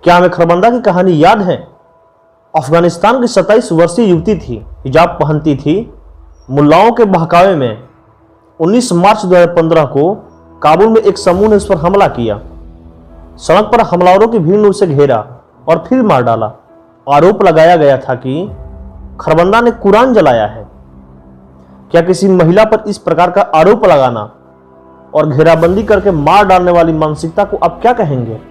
क्या हमें खरबंदा की कहानी याद है? अफगानिस्तान की 27 वर्षीय युवती थी, हिजाब पहनती थी। मुल्लाओं के बहकावे में 19 मार्च 2015 को काबुल में एक समूह ने उस पर हमला किया। सड़क पर हमलावरों की भीड़ ने उसे घेरा और फिर मार डाला। आरोप लगाया गया था कि खरबंदा ने कुरान जलाया है। क्या किसी महिला पर इस प्रकार का आरोप लगाना और घेराबंदी करके मार डालने वाली मानसिकता को आप क्या कहेंगे?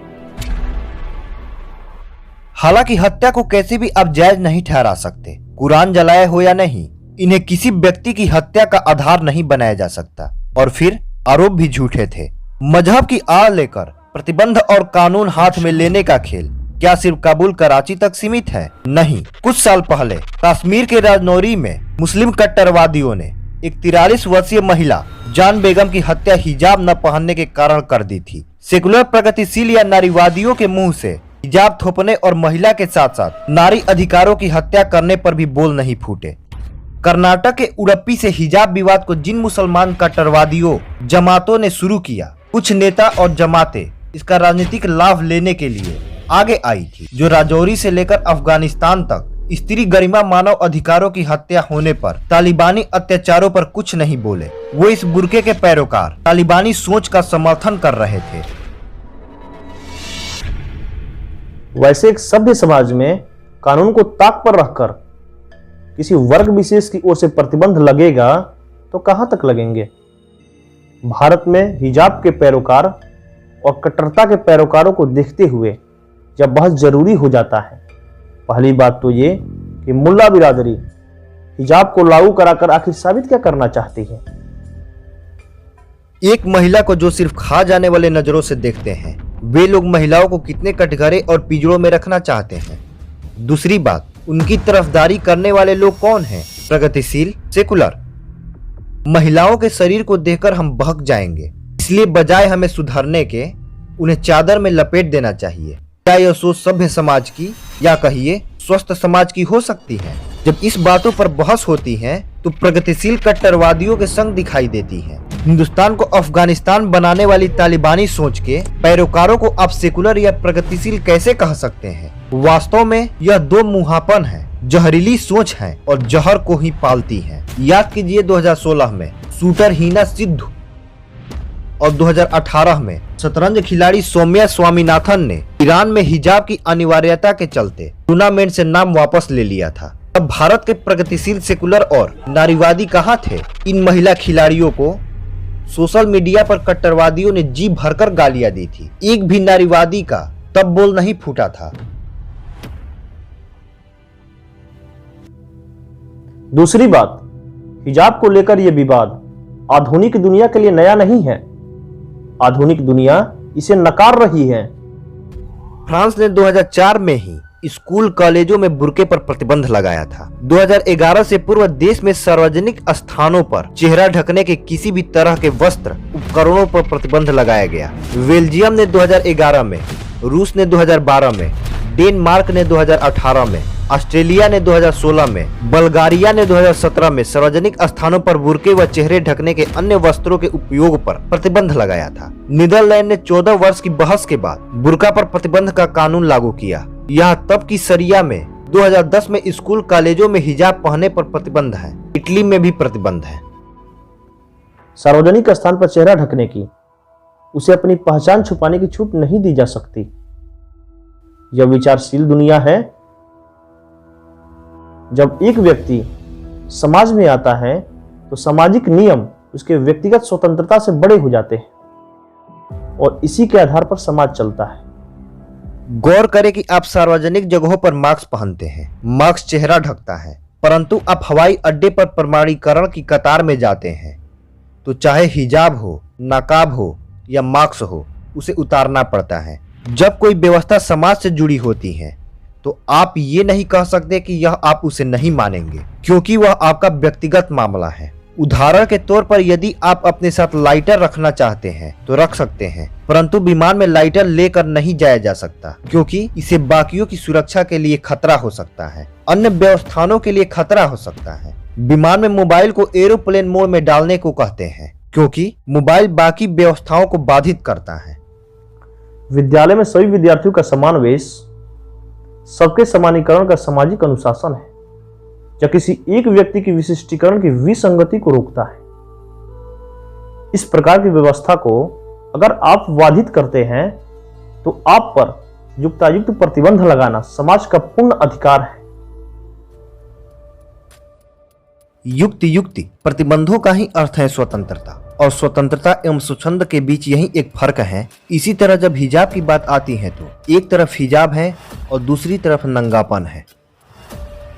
हालांकि हत्या को कैसे भी आप जायज नहीं ठहरा सकते। कुरान जलाए हो या नहीं, इन्हें किसी व्यक्ति की हत्या का आधार नहीं बनाया जा सकता। और फिर आरोप भी झूठे थे। मजहब की आड़ लेकर प्रतिबंध और कानून हाथ में लेने का खेल क्या सिर्फ काबुल कराची तक सीमित है? नहीं। कुछ साल पहले कश्मीर के राजौरी में मुस्लिम कट्टरवादियों ने एक 43 वर्षीय महिला जान बेगम की हत्या हिजाब न पहनने के कारण कर दी थी। सेकुलर प्रगतिशील या नारीवादियों के मुंह से हिजाब थोपने और महिला के साथ साथ नारी अधिकारों की हत्या करने पर भी बोल नहीं फूटे। कर्नाटक के उडुपी से हिजाब विवाद को जिन मुसलमान कट्टरवादियों जमातों ने शुरू किया, कुछ नेता और जमातें इसका राजनीतिक लाभ लेने के लिए आगे आई थी, जो राजौरी से लेकर अफगानिस्तान तक स्त्री गरिमा मानव अधिकारों की हत्या होने पर तालिबानी अत्याचारों पर कुछ नहीं बोले। वो इस बुर्के के पैरोकार तालिबानी सोच का समर्थन कर रहे थे। वैसे एक सभ्य समाज में कानून को ताक पर रखकर किसी वर्ग विशेष की ओर से प्रतिबंध लगेगा तो कहां तक लगेंगे? भारत में हिजाब के पैरोकार और कट्टरता के पैरोकारों को देखते हुए जब बहुत जरूरी हो जाता है, पहली बात तो ये कि मुल्ला बिरादरी हिजाब को लागू कराकर आखिर साबित क्या करना चाहती है? एक महिला को जो सिर्फ खा जाने वाले नजरों से देखते हैं, वे लोग महिलाओं को कितने कटघरे और पिंजरों में रखना चाहते हैं। दूसरी बात, उनकी तरफदारी करने वाले लोग कौन हैं? प्रगतिशील, सेकुलर। महिलाओं के शरीर को देखकर हम बहक जाएंगे, इसलिए बजाय हमें सुधारने के उन्हें चादर में लपेट देना चाहिए। क्या यह सोच सभ्य समाज की या कहिए स्वस्थ समाज की हो सकती है? जब इस बातों पर बहस होती है तो प्रगतिशील कट्टरवादियों के संग दिखाई देती है। हिंदुस्तान को अफगानिस्तान बनाने वाली तालिबानी सोच के पैरोकारों को आप सेकुलर या प्रगतिशील कैसे कह सकते हैं? वास्तव में यह दो मुंहापन है, जहरीली सोच है और जहर को ही पालती है। याद कीजिए 2016 में शूटर हिना सिद्धू और 2018 में शतरंज खिलाड़ी सौम्या स्वामीनाथन ने ईरान में हिजाब की अनिवार्यता के चलते टूर्नामेंट से नाम वापस ले लिया था। अब भारत के प्रगतिशील, सेकुलर और नारीवादी कहाँ थे? इन महिला खिलाड़ियों को सोशल मीडिया पर कट्टरवादियों ने जी भरकर गालियां दी थी। एक भी नारीवादी का तब बोल नहीं फूटा था। दूसरी बात, हिजाब को लेकर यह विवाद आधुनिक दुनिया के लिए नया नहीं है। आधुनिक दुनिया इसे नकार रही है। फ्रांस ने 2004 में ही स्कूल कॉलेजों में बुर्के पर प्रतिबंध लगाया था। 2011 से पूर्व देश में सार्वजनिक स्थानों पर चेहरा ढकने के किसी भी तरह के वस्त्र उपकरणों पर प्रतिबंध लगाया गया। बेल्जियम ने 2011 में, रूस ने 2012 में, डेनमार्क ने 2018 में, ऑस्ट्रेलिया ने 2016 में, बल्गारिया ने 2017 में सार्वजनिक स्थानों पर बुर्के व चेहरे ढकने के अन्य वस्त्रों के उपयोग पर प्रतिबंध लगाया था। नीदरलैंड ने 14 वर्ष की बहस के बाद बुर्का पर प्रतिबंध का कानून लागू किया। यह तब की शरिया में 2010 में स्कूल कॉलेजों में हिजाब पहनने पर प्रतिबंध है। इटली में भी प्रतिबंध है। सार्वजनिक स्थान पर चेहरा ढकने की, उसे अपनी पहचान छुपाने की छूट नहीं दी जा सकती। यह विचारशील दुनिया है। जब एक व्यक्ति समाज में आता है तो सामाजिक नियम उसके व्यक्तिगत स्वतंत्रता से बड़े हो जाते हैं और इसी के आधार पर समाज चलता है। गौर करें कि आप सार्वजनिक जगहों पर मास्क पहनते हैं, मास्क चेहरा ढकता है, परंतु आप हवाई अड्डे पर प्रमाणीकरण की कतार में जाते हैं तो चाहे हिजाब हो, नकाब हो या मास्क हो, उसे उतारना पड़ता है। जब कोई व्यवस्था समाज से जुड़ी होती है तो आप ये नहीं कह सकते कि यह आप उसे नहीं मानेंगे, क्योंकि वह आपका व्यक्तिगत मामला है। उदाहरण के तौर पर यदि आप अपने साथ लाइटर रखना चाहते हैं तो रख सकते हैं, परंतु विमान में लाइटर लेकर नहीं जाया जा सकता, क्योंकि इसे बाकियों की सुरक्षा के लिए खतरा हो सकता है, अन्य व्यवस्थाओं के लिए खतरा हो सकता है। विमान में मोबाइल को एरोप्लेन मोड में डालने को कहते हैं, क्योंकि मोबाइल बाकी व्यवस्थाओं को बाधित करता है। विद्यालय में सभी विद्यार्थियों का समान वेश सबके समानीकरण का सामाजिक अनुशासन है, या किसी एक व्यक्ति की विशिष्टीकरण की विसंगति को रोकता है। इस प्रकार की व्यवस्था को अगर आप बाधित करते हैं तो आप पर युक्तायुक्त प्रतिबंध लगाना समाज का पूर्ण अधिकार है। युक्ति प्रतिबंधों का ही अर्थ है स्वतंत्रता, और स्वतंत्रता एवं स्वच्छंद के बीच यही एक फर्क है। इसी तरह जब हिजाब की बात आती है तो एक तरफ हिजाब है और दूसरी तरफ नंगापन है।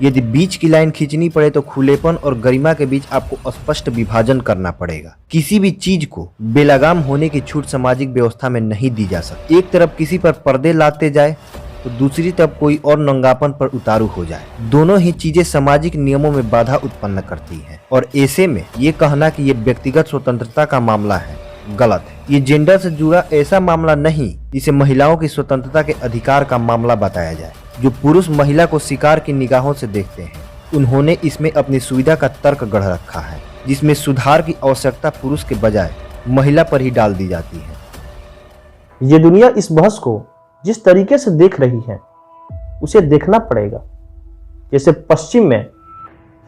यदि बीच की लाइन खींचनी पड़े तो खुलेपन और गरिमा के बीच आपको स्पष्ट विभाजन करना पड़ेगा। किसी भी चीज को बेलगाम होने की छूट सामाजिक व्यवस्था में नहीं दी जा सकती। एक तरफ किसी पर पर्दे लाते जाए तो दूसरी तरफ कोई और नंगापन पर उतारू हो जाए। दोनों ही चीजें सामाजिक नियमों में बाधा उत्पन्न करती हैं, और ऐसे में ये कहना कि ये व्यक्तिगत स्वतंत्रता का मामला है गलत है। ये जेंडर से जुड़ा ऐसा मामला नहीं जिसे महिलाओं की स्वतंत्रता के अधिकार का मामला बताया जाए। जो पुरुष महिला को शिकार की निगाहों से देखते हैं, उन्होंने इसमें अपनी सुविधा का तर्क गढ़ रखा है, जिसमें सुधार की आवश्यकता पुरुष के बजाय महिला पर ही डाल दी जाती है। ये दुनिया इस बहस को जिस तरीके से देख रही है उसे देखना पड़ेगा। जैसे पश्चिम में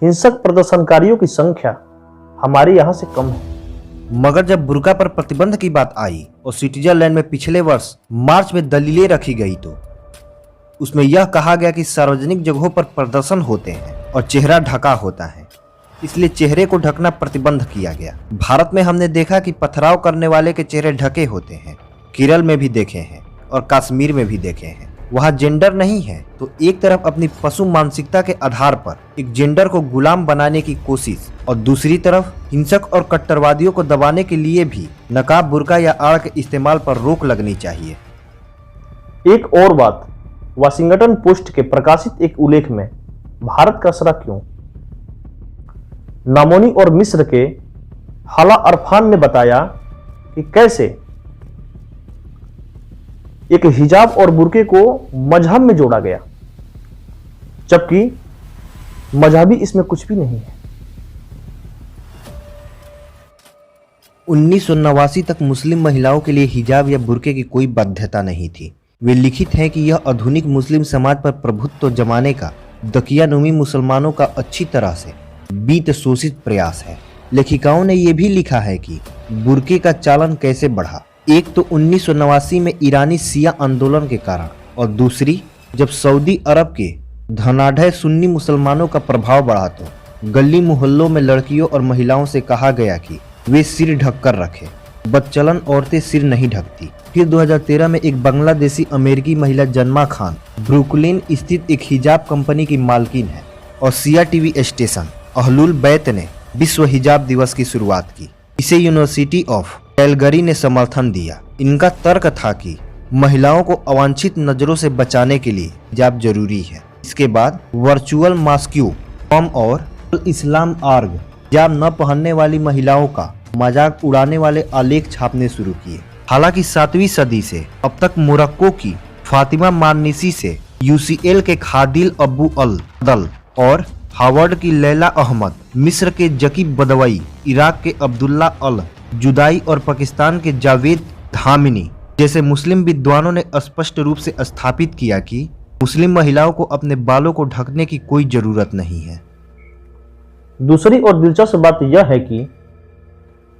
हिंसक प्रदर्शनकारियों की संख्या हमारे यहाँ से कम है, मगर जब बुर्का पर प्रतिबंध की बात आई और स्विट्जरलैंड में पिछले वर्ष मार्च में दलीलें रखी गई तो उसमें यह कहा गया कि सार्वजनिक जगहों पर प्रदर्शन होते हैं और चेहरा ढका होता है, इसलिए चेहरे को ढकना प्रतिबंध किया गया। भारत में हमने देखा कि पथराव करने वाले के चेहरे ढके होते हैं, केरल में भी देखे हैं और कश्मीर में भी देखे हैं। वहाँ जेंडर नहीं है तो एक तरफ अपनी पशु मानसिकता के आधार पर एक जेंडर को गुलाम बनाने की कोशिश, और दूसरी तरफ हिंसक और कट्टरवादियों को दबाने के लिए भी नकाब, बुर्का या आड़ के इस्तेमाल पर रोक लगनी चाहिए। एक और बात, वाशिंगटन पोस्ट के प्रकाशित एक उल्लेख में भारत का असरा क्यों? नामोनी और मिस्र के हाला अरफान ने बताया कि कैसे एक हिजाब और बुर्के को मजहब में जोड़ा गया, जबकि मजहबी इसमें कुछ भी नहीं है। 1989 तक मुस्लिम महिलाओं के लिए हिजाब या बुर्के की कोई बाध्यता नहीं थी। वे लिखित हैं कि यह आधुनिक मुस्लिम समाज पर प्रभुत्व जमाने का दकियानुमी मुसलमानों का अच्छी तरह से बीत शोषित प्रयास है। लेखिकाओं ने यह भी लिखा है कि बुर्के का चालन कैसे बढ़ा। एक तो 1989 में ईरानी शिया आंदोलन के कारण, और दूसरी जब सऊदी अरब के धनाढ़ सुन्नी मुसलमानों का प्रभाव बढ़ा तो गली मोहल्लों में लड़कियों और महिलाओं से कहा गया कि वे सिर ढककर रखें। बदचलन औरतें सिर नहीं ढकती। फिर 2013 में एक बांग्लादेशी अमेरिकी महिला जन्मा खान ब्रुकलिन स्थित एक हिजाब कंपनी की मालकिन है, और सिया टीवी स्टेशन अहलुल बैत ने विश्व हिजाब दिवस की शुरुआत की। इसे यूनिवर्सिटी ऑफ कैलगरी ने समर्थन दिया। इनका तर्क था कि महिलाओं को अवांछित नजरों से बचाने के लिए हिजाब जरूरी है। इसके बाद वर्चुअल मास्क्यू कॉम और इस्लाम आर्ग हिजाब न पहनने वाली महिलाओं का मजाक उड़ाने वाले आलेख छापने शुरू किए। हालांकि 7वीं सदी से अब तक मोरक्को की फातिमा मार्निसी से यूसीएल के खादिल अबू अल दल और हार्वर्ड की लैला अहमद, मिस्र के जकी बदवई, इराक के अब्दुल्ला अल जुदाई और पाकिस्तान के जावेद धामिनी जैसे मुस्लिम विद्वानों ने स्पष्ट रूप से स्थापित किया कि मुस्लिम महिलाओं को अपने बालों को ढकने की कोई जरूरत नहीं है। दूसरी और दिलचस्प बात यह है कि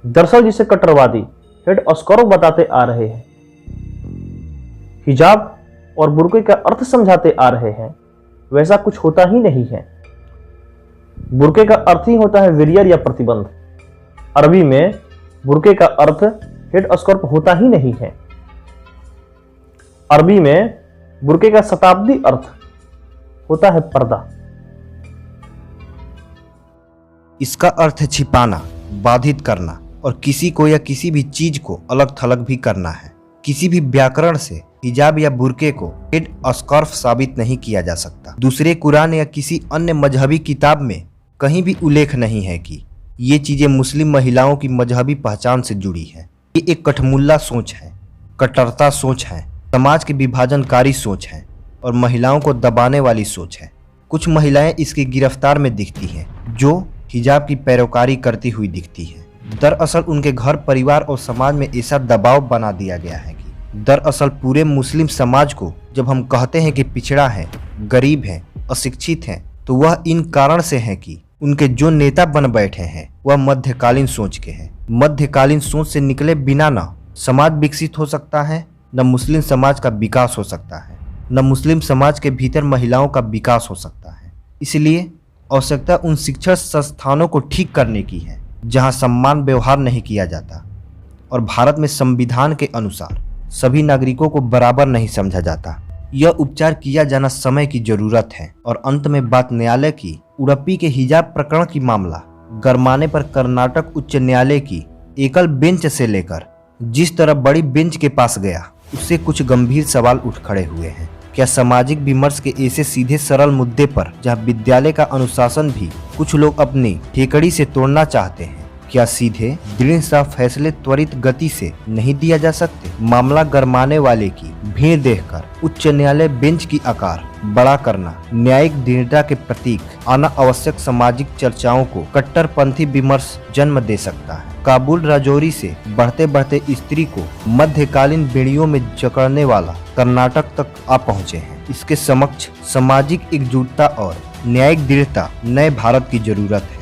दरअसल जिसे कट्टरवादी हेड स्कॉर्फ बताते आ रहे हैं, हिजाब और बुर्के का अर्थ समझाते आ रहे हैं, वैसा कुछ होता ही नहीं है। बुर्के का अर्थ ही होता है विरियर या प्रतिबंध। अरबी में बुर्के का अर्थ हेड स्कॉर्फ होता ही नहीं है। अरबी में बुर्के का शताब्दी अर्थ होता है पर्दा। इसका अर्थ है छिपाना, बाधित करना और किसी को या किसी भी चीज को अलग थलग भी करना है। किसी भी व्याकरण से हिजाब या बुर्के को हेड स्कार्फ साबित नहीं किया जा सकता। दूसरे कुरान या किसी अन्य मजहबी किताब में कहीं भी उल्लेख नहीं है कि ये चीजें मुस्लिम महिलाओं की मजहबी पहचान से जुड़ी है। ये एक कठमुल्ला सोच है, कट्टरता सोच है, समाज की विभाजनकारी सोच है और महिलाओं को दबाने वाली सोच है। कुछ महिलाएं इसकी गिरफ्तार में दिखती हैं जो हिजाब की पैरोकारी करती हुई दिखती है। दरअसल उनके घर, परिवार और समाज में ऐसा दबाव बना दिया गया है कि दरअसल पूरे मुस्लिम समाज को जब हम कहते हैं कि पिछड़ा है, गरीब है, अशिक्षित है, तो वह इन कारण से है कि उनके जो नेता बन बैठे हैं वह मध्यकालीन सोच के हैं। मध्यकालीन सोच से निकले बिना न समाज विकसित हो सकता है, न मुस्लिम समाज का विकास हो सकता है, न मुस्लिम समाज के भीतर महिलाओं का विकास हो सकता है। इसलिए आवश्यकता उन शिक्षण संस्थानों को ठीक करने की है जहां सम्मान व्यवहार नहीं किया जाता और भारत में संविधान के अनुसार सभी नागरिकों को बराबर नहीं समझा जाता। यह उपचार किया जाना समय की जरूरत है। और अंत में बात न्यायालय की उड़प्पी के हिजाब प्रकरण की मामला गरमाने पर कर्नाटक उच्च न्यायालय की एकल बेंच से लेकर जिस तरह बड़ी बेंच के पास गया, उससे कुछ गंभीर सवाल उठ खड़े हुए हैं। क्या सामाजिक विमर्श के ऐसे सीधे सरल मुद्दे पर जहां विद्यालय का अनुशासन भी कुछ लोग अपनी ठेकड़ी से तोड़ना चाहते हैं, क्या सीधे दृढ़ सा फैसले त्वरित गति से नहीं दिया जा सकते? मामला गरमाने वाले की भीड़ देखकर उच्च न्यायालय बेंच की आकार बड़ा करना न्यायिक दृढ़ता के प्रतीक आना आवश्यक सामाजिक चर्चाओं को कट्टरपंथी विमर्श जन्म दे सकता है। काबुल राजौरी से बढ़ते बढ़ते स्त्री को मध्यकालीन बेड़ियों में जकड़ने वाला कर्नाटक तक आ पहुँचे हैं। इसके समक्ष सामाजिक एकजुटता और न्यायिक दृढ़ता नए भारत की जरूरत है।